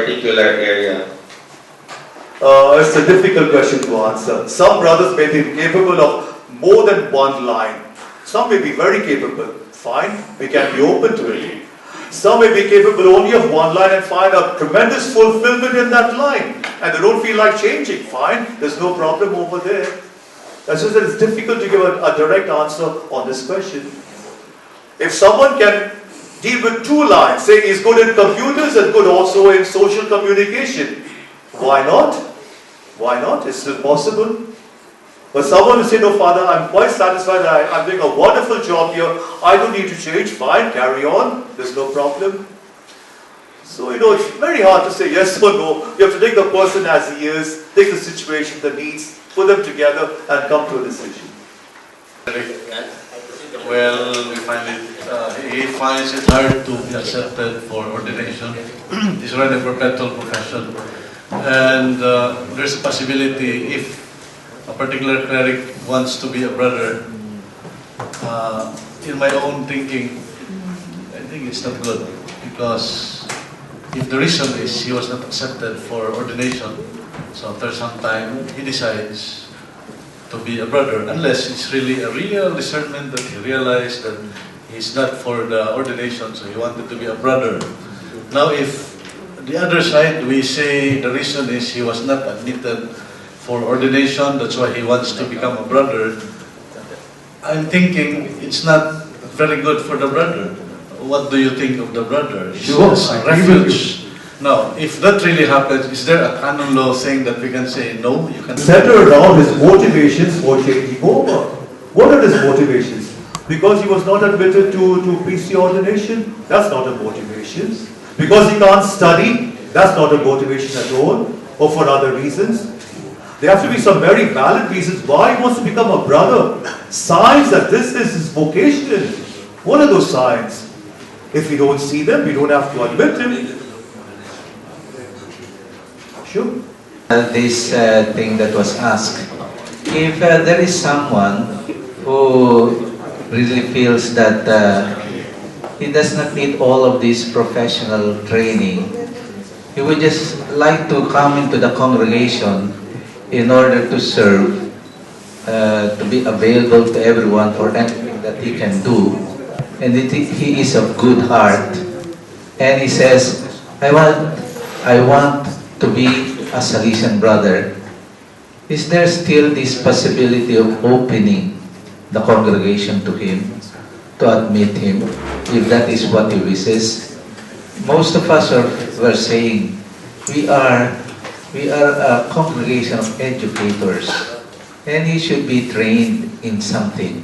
particular area? It's a difficult question to answer. Some brothers may be capable of more than one line. Some may be very capable. Fine, we can be open to it. Some may be capable only of one line and find a tremendous fulfillment in that line. And they don't feel like changing. Fine, there's no problem over there. That's just that it's difficult to give a direct answer on this question. If someone can deal with two lines, say he's good in computers and good also in social communication, why not? Why not? It's still possible. But someone will say, no, Father, I'm quite satisfied that I'm doing a wonderful job here. I don't need to change. Fine, carry on. There's no problem. So, it's very hard to say yes or no. You have to take the person as he is, take the situation, the needs, put them together and come to a decision. Well, he finds it hard to be accepted for ordination. It's already a perpetual profession. And there's a possibility if a particular cleric wants to be a brother, in my own thinking, I think it's not good. Because if the reason is he was not accepted for ordination, so after some time he decides to be a brother, unless it's really a real discernment that he realized that he's not for the ordination, so he wanted to be a brother. Now if the other side, we say the reason is he was not admitted for ordination, that's why he wants to become a brother, I'm thinking it's not very good for the brother. What do you think of the brother? Sure, It's a refuge. Now, if that really happens, is there a canon law saying that we can say, no, you can... Center around his motivations for changing over. What are his motivations? Because he was not admitted to priestly ordination? That's not a motivation. Because he can't study? That's not a motivation at all. Or for other reasons? There have to be some very valid reasons why he wants to become a brother. Signs that this is his vocation. What are those signs? If we don't see them, we don't have to admit him. Sure. This thing that was asked, if there is someone who really feels that he does not need all of this professional training, he would just like to come into the congregation in order to serve, to be available to everyone for anything that he can do, and he is of good heart, and he says, I want to be a Salesian brother. Is there still this possibility of opening the congregation to him, to admit him, if that is what he wishes? Most of us were saying, we are a congregation of educators, and he should be trained in something.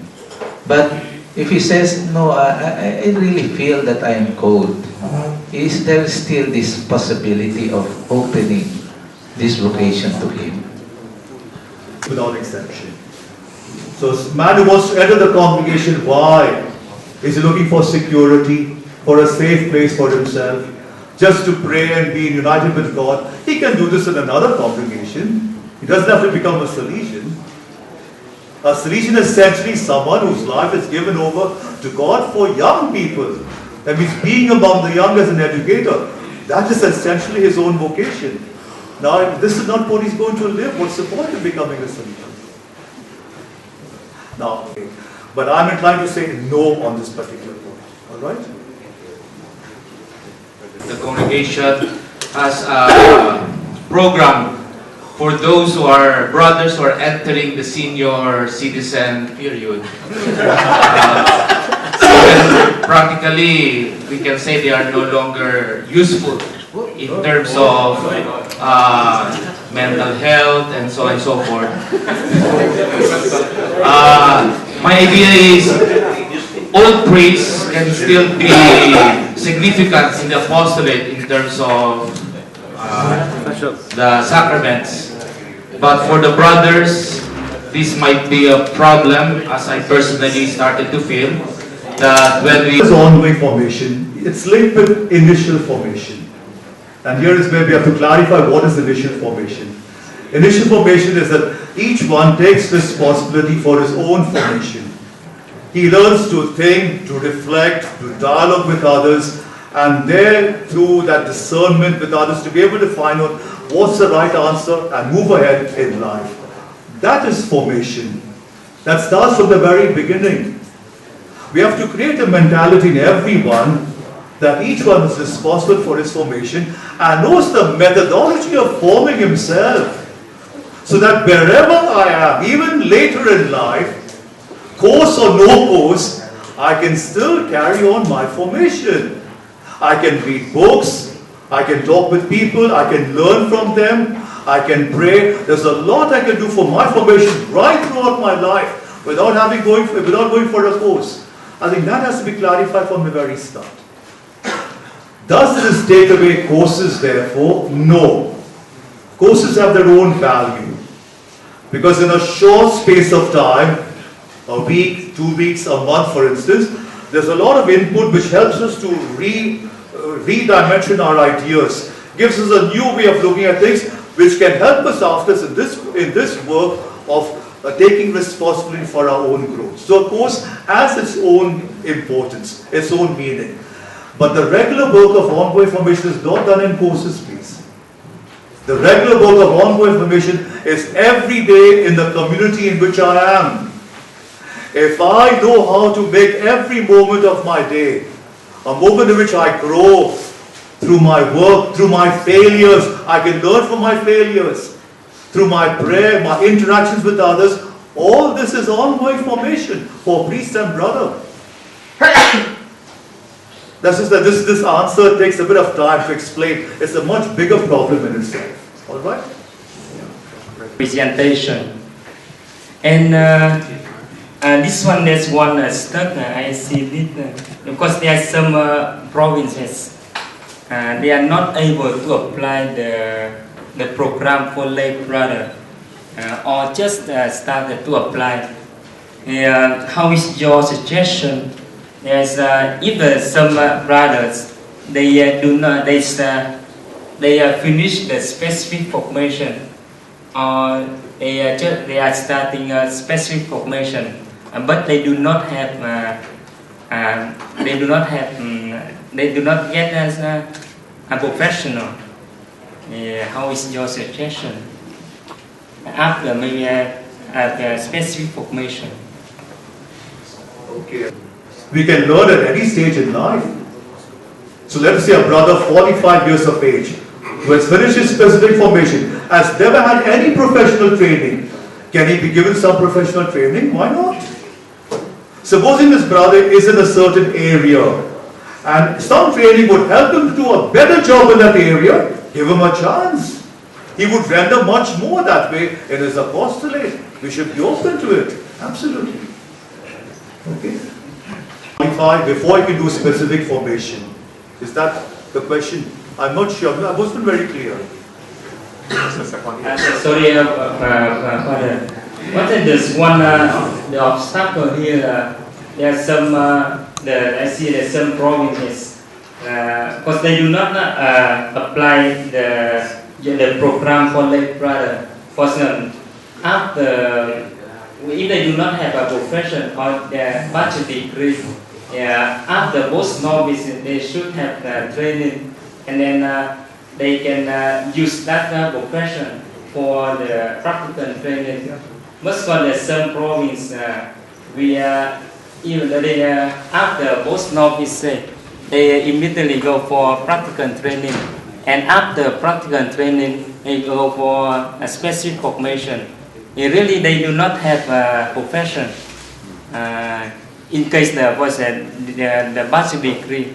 But if he says, no, I really feel that I am called, is there still this possibility of opening this vocation to him? Without exception. So a man who wants to enter the congregation, why? Is he looking for security, for a safe place for himself, just to pray and be united with God? He can do this in another congregation. He doesn't have to become a Salesian. A Salesian is essentially someone whose life is given over to God for young people. That means being among the young as an educator. That is essentially his own vocation. Now, if this is not what he's going to live, what's the point of becoming a Salesian? Now, but I'm inclined to say no on this particular point. All right? The congregation has a program for those who are brothers who are entering the senior citizen period. Practically, we can say they are no longer useful in terms of mental health and so on and so forth. My idea is all priests can still be significant in the apostolate in terms of the sacraments. But for the brothers, this might be a problem, as I personally started to feel, that when we... It's ongoing formation. It's linked with initial formation. And here is where we have to clarify what is initial formation. Initial formation is that each one takes responsibility for his own formation. He learns to think, to reflect, to dialogue with others, and there through that discernment with others to be able to find out what's the right answer and move ahead in life. That is formation. That starts from the very beginning. We have to create a mentality in everyone that each one is responsible for his formation and knows the methodology of forming himself. So that wherever I am, even later in life, course or no course, I can still carry on my formation. I can read books, I can talk with people, I can learn from them, I can pray. There's a lot I can do for my formation right throughout my life without going for a course. I think that has to be clarified from the very start. Does this take away courses therefore? No. Courses have their own value. Because in a short space of time, a week, 2 weeks, a month for instance, there's a lot of input which helps us to redimension our ideas, gives us a new way of looking at things which can help us after in this work of taking responsibility for our own growth. So a course has its own importance, its own meaning. But the regular work of ongoing formation is not done in courses, please. The regular work of ongoing formation is every day in the community in which I am. If I know how to make every moment of my day a moment in which I grow through my work, through my failures, I can learn from my failures, through my prayer, my interactions with others, all this is ongoing formation for priest and brother. That's just that this answer takes a bit of time to explain. It's a much bigger problem in itself. All right? Presentation. And this one, there's one stuck. I see it because there are some provinces. They are not able to apply the program for lay brother or just started to apply. How is your suggestion? There's if some brothers they finish the specific formation or they are starting a specific formation, but they do not have they do not get as a professional. How is your suggestion after maybe a specific formation? Okay. We can learn at any stage in life. So let us say a brother 45 years of age who has finished his specific formation, has never had any professional training. Can he be given some professional training? Why not? Supposing this brother is in a certain area and some training would help him to do a better job in that area, give him a chance. He would render much more that way in his apostolate. We should be open to it. Absolutely. Okay. Before I can do specific formation. Is that the question? I'm not sure. I wasn't very clear. Sorry, Father. What is this one? The obstacle here. There are some. I see there's some provinces because they do not apply the program for lay brother. For example, after if they do not have a profession or their bachelor degree. After post novice, they should have the training, and then they can use that profession for the practical training. But for the some province, even after post novice, they immediately go for practical training, and after practical training, they go for a specific formation. Really, they do not have a profession. In case the bachelor degree,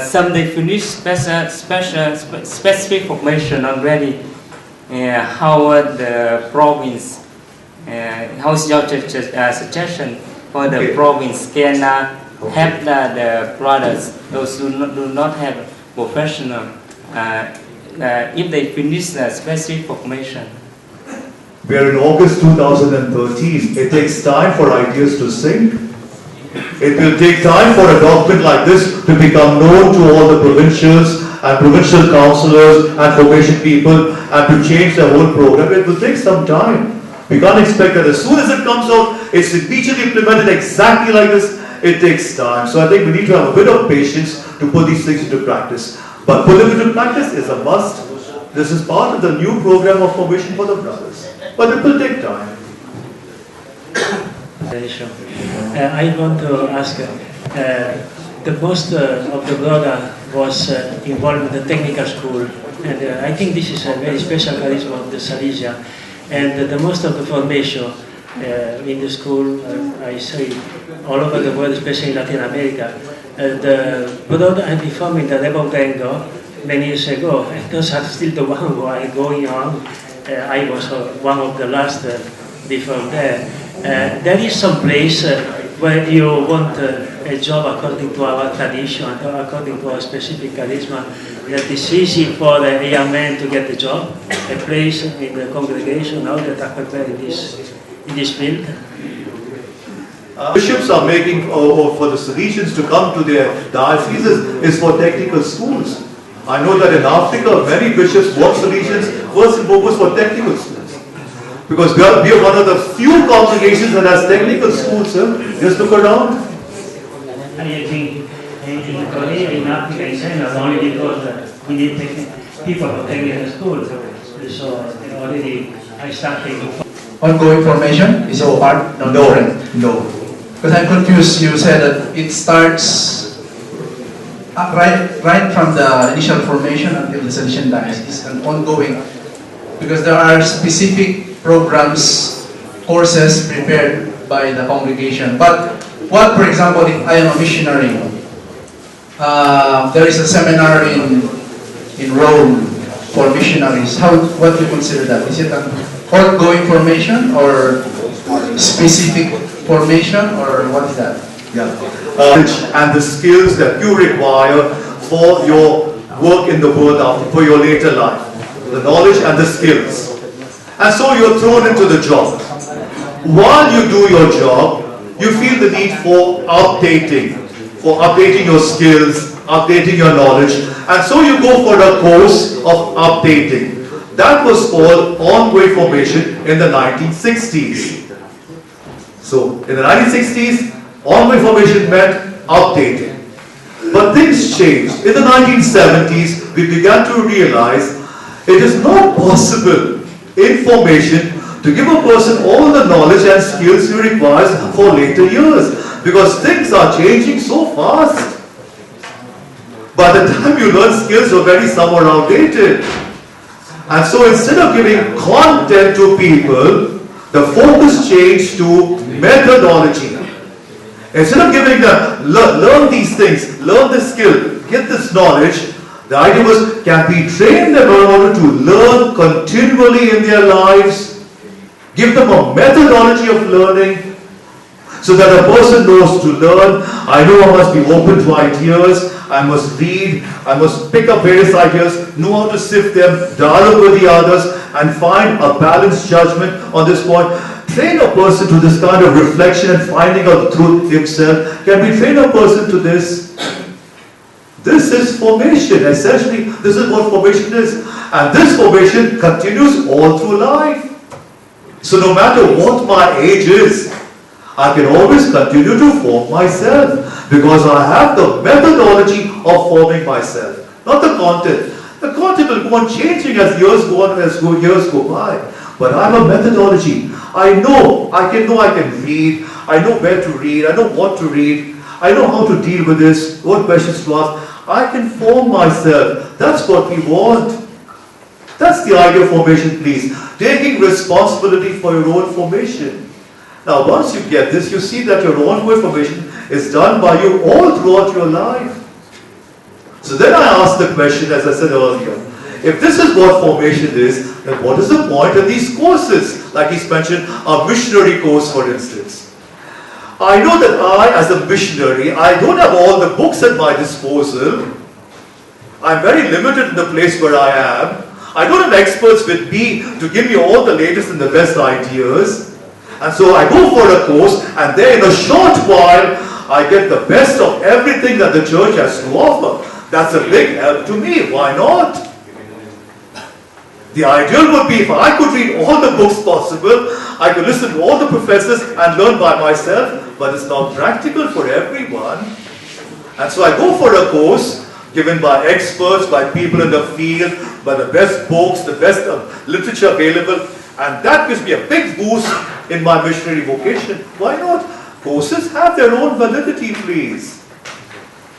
some they finish specific formation already. How the province? How's your suggestion for the province can help the brothers, those who do not have professional, if they finish the specific formation? We are in August 2013. It takes time for ideas to sink. It will take time for a document like this to become known to all the provincials and provincial councillors and formation people and to change the whole program. It will take some time. We can't expect that as soon as it comes out, it's immediately implemented exactly like this it takes time. So I think we need to have a bit of patience to put these things into practice. But put them into practice is a must. This is part of the new program of formation for the brothers. But it will take time. I want to ask, the most of the brother was involved in the technical school, and I think this is a very special charisma of the Salesian, and the most of the formation in the school, I say all over the world, especially in Latin America, the brother had been formed in the Rebel Tango many years ago, and those are still the one who are going on. I was one of the last before there. There is some place where you want a job according to our tradition, according to our specific charisma, that it's easy for a young man to get a job, a place in the congregation, now that are prepared in this field. Bishops are making for the Slaesians to come to their dioceses is for technical schools. I know that in Africa, many bishops want Slaesians first and foremost for technical schools. Because we are one of the few congregations that has technical schools, sir. Just look around. I think in Korea, in Africa, in China, only because we need people for technical schools. So already I started. Ongoing formation is it part? No. No. Because I'm confused. You said that it starts right from the initial formation until the Salesian diocese and ongoing. Because there are specific programs, courses prepared by the congregation. But what, for example, if I am a missionary, there is a seminar in Rome for missionaries. What do you consider that? Is it an ongoing formation or specific formation, or what is that? Yeah. And the skills that you require for your work in the world for your later life. The knowledge and the skills. And so you're thrown into the job. While you do your job, you feel the need for updating your skills, updating your knowledge, and so you go for a course of updating. That was called ongoing formation in the 1960s. So in the 1960s, ongoing formation meant updating. But things changed. In the 1970s, we began to realize it is not possible in formation to give a person all the knowledge and skills he requires for later years, because things are changing so fast. By the time you learn skills, you're very somewhat outdated. And so instead of giving content to people, the focus changed to methodology. Instead of giving them, learn these things, learn this skill, get this knowledge, the idea was, can we train them in order to learn continually in their lives? Give them a methodology of learning so that a person knows to learn. I know I must be open to ideas. I must read. I must pick up various ideas, know how to sift them, dialogue with the others, and find a balanced judgment on this point. Train a person to this kind of reflection and finding out the truth himself. Can we train a person to this? This is formation. Essentially, this is what formation is. And this formation continues all through life. So no matter what my age is, I can always continue to form myself because I have the methodology of forming myself, not the content. The content will go on changing as years go on, as years go by. But I have a methodology. I can read. I know where to read. I know what to read. I know how to deal with this, what questions to ask. I can form myself. That's what we want. That's the idea of formation, please. Taking responsibility for your own formation. Now, once you get this, you see that your ongoing formation is done by you all throughout your life. So then I ask the question, as I said earlier, if this is what formation is, then what is the point of these courses? Like he's mentioned, a missionary course, for instance. I know that I, as a missionary, I don't have all the books at my disposal. I'm very limited in the place where I am. I don't have experts with me to give me all the latest and the best ideas. And so I go for a course, and then in a short while, I get the best of everything that the church has to offer. That's a big help to me. Why not? The ideal would be if I could read all the books possible, I could listen to all the professors and learn by myself, but it's not practical for everyone. And so I go for a course given by experts, by people in the field, by the best books, the best literature available, and that gives me a big boost in my missionary vocation. Why not? Courses have their own validity, please.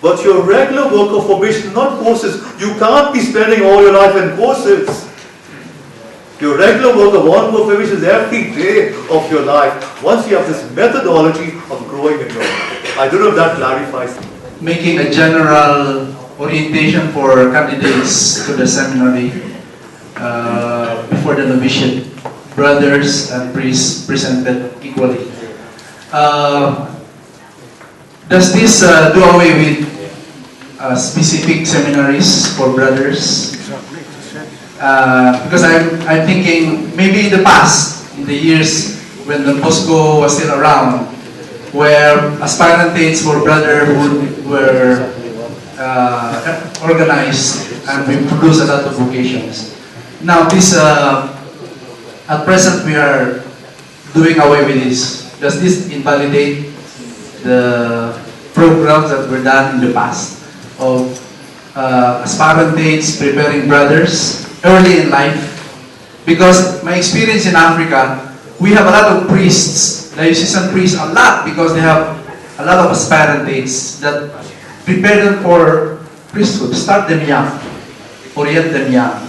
But your regular work of formation, not courses. You can't be spending all your life in courses. Your regular work of ongoing formation is every day of your life, once you have this methodology of growing in your life. I don't know if that clarifies. Making a general orientation for candidates to the seminary before the novitiate, brothers and priests presented equally. Does this do away with specific seminaries for brothers? Because I'm thinking maybe in the past, in the years when Don Bosco was still around, where aspirantates for brotherhood were organized and we produced a lot of vocations. Now this, at present we are doing away with this. Does this invalidate the programs that were done in the past of aspirantates preparing brothers early in life? Because my experience in Africa, we have a lot of priests, diocesan priests, a lot, because they have a lot of aspirantates that prepare them for priesthood, start them young, orient them young.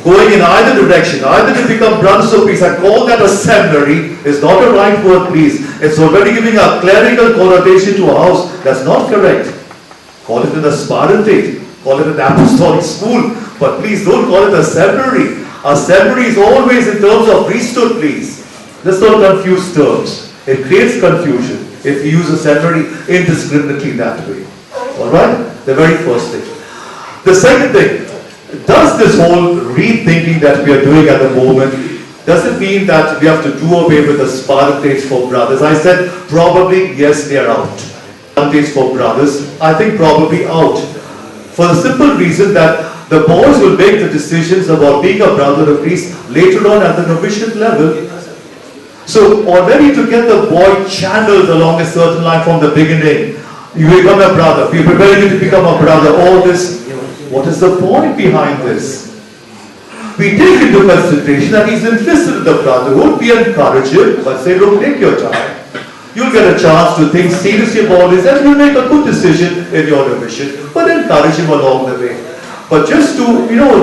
Going in either direction, either to become brothers of peace and call that a seminary is not a right word, please. It's already giving a clerical connotation to a house. That's not correct. Call it an aspirantate, call it an apostolic school, but please don't call it a seminary. A seminary is always in terms of priesthood, please. Let's not confuse terms. It creates confusion if you use a seminary indiscriminately that way. Alright? The very first thing. The second thing, does this whole rethinking that we are doing at the moment, does it mean that we have to do away with the aspirantates for brothers? I said probably yes, they are out. Aspirantates for brothers, I think probably out. For the simple reason that the boys will make the decisions about being a brother or priest later on at the novitiate level. So already to get the boy channeled along a certain line from the beginning, you become a brother, we prepare you to become a brother, all this, what is the point behind this? We take into consideration that he's interested in the brotherhood, we encourage him, but say, look, take your time. You'll get a chance to think seriously about this and you'll make a good decision in your novitiate, but encourage him along the way. But just to,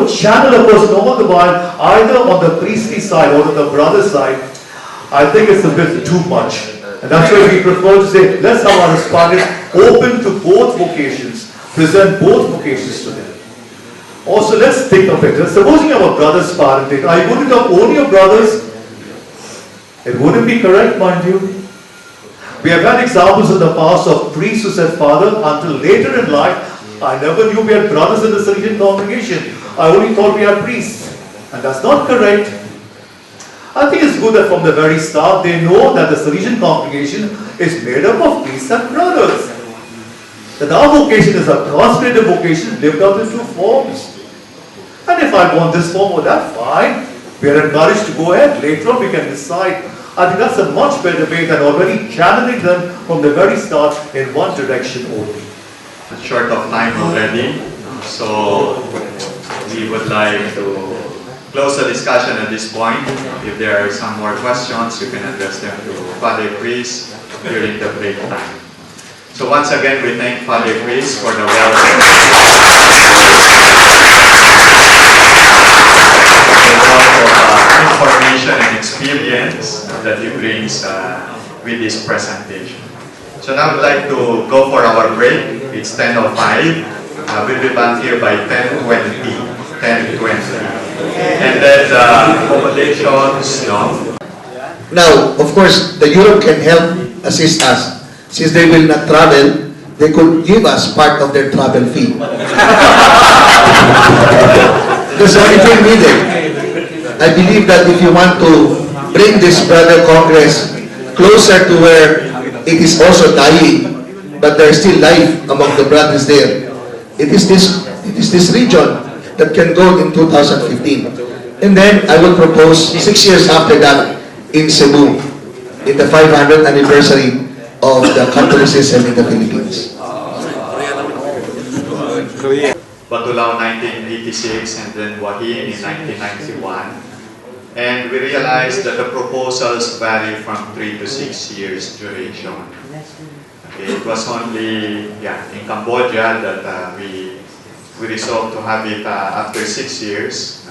channel a person over the while, either on the priestly side or on the brother side, I think it's a bit too much. And that's why we prefer to say, let's have our aspirants open to both vocations, present both vocations to them. Also, let's think of it. Supposing you have a brother aspirantate, are you going to have only your brothers? It wouldn't be correct, mind you. We have had examples in the past of priests who said, Father, until later in life, I never knew we had brothers in the Salesian congregation. I only thought we had priests. And that's not correct. I think it's good that from the very start, they know that the Salesian congregation is made up of priests and brothers. That our vocation is a consecrated vocation lived out in two forms. And if I want this form or that, fine. We are encouraged to go ahead. Later on, we can decide. I think that's a much better way than already channeling them from the very start in one direction only. Short of time already, so we would like to close the discussion at this point. If there are some more questions, you can address them to Father Chris during the break time. So once again, we thank Father Chris for the wealth of information and experience that he brings with this presentation. So now we'd like to go for our break. It's 10:05. We'll be back here by 10:20. And then accommodations, Now, of course, the Europe can help assist us. Since they will not travel, they could give us part of their travel fee. That's the only thing needed. I believe that if you want to bring this brother Congress closer to where it is also dying, but there is still life among the brothers there, it is this region that can go in 2015. And then I will propose 6 years after that in Cebu, in the 500th anniversary of the Catholicism in the Philippines. Batulao 1986 and then Huahin in 1991. And we realized that the proposals vary from 3 to 6 years duration. Okay, it was only in Cambodia that we resolved to have it after 6 years,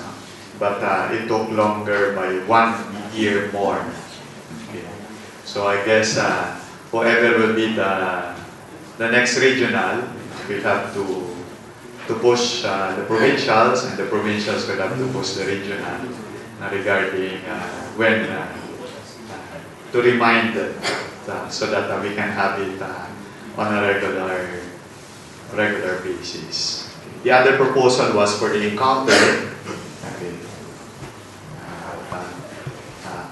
but it took longer by 1 year more. Okay. So I guess whoever will be the next regional will have to push the provincials, and the provincials will have to push the regional regarding when to remind so that we can have it on a regular basis. The other proposal was for the encounter, okay,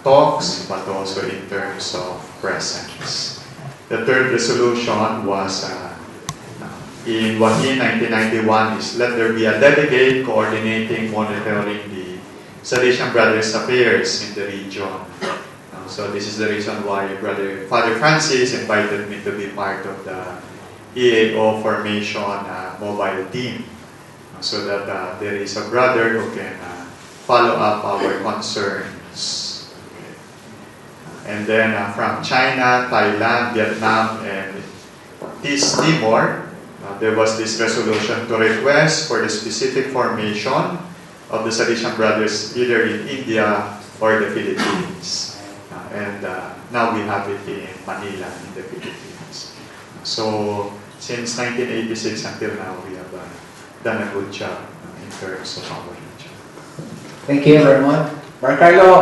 talks, but also in terms of presence. The third resolution was in Huahin 1991 is let there be a delegate coordinating, monitoring the Salesian Brothers' affairs in the region. So this is the reason why Father Francis invited me to be part of the EAO formation mobile team, so that there is a brother who can follow up our concerns. Okay. And then from China, Thailand, Vietnam, and East Timor, there was this resolution to request for the specific formation of the Salesian Brothers either in India or the Philippines. And now we have it in Manila, in the Philippines. So since 1986 until now, we have done a good job in terms of our region. Thank you very much. Mark Carlo.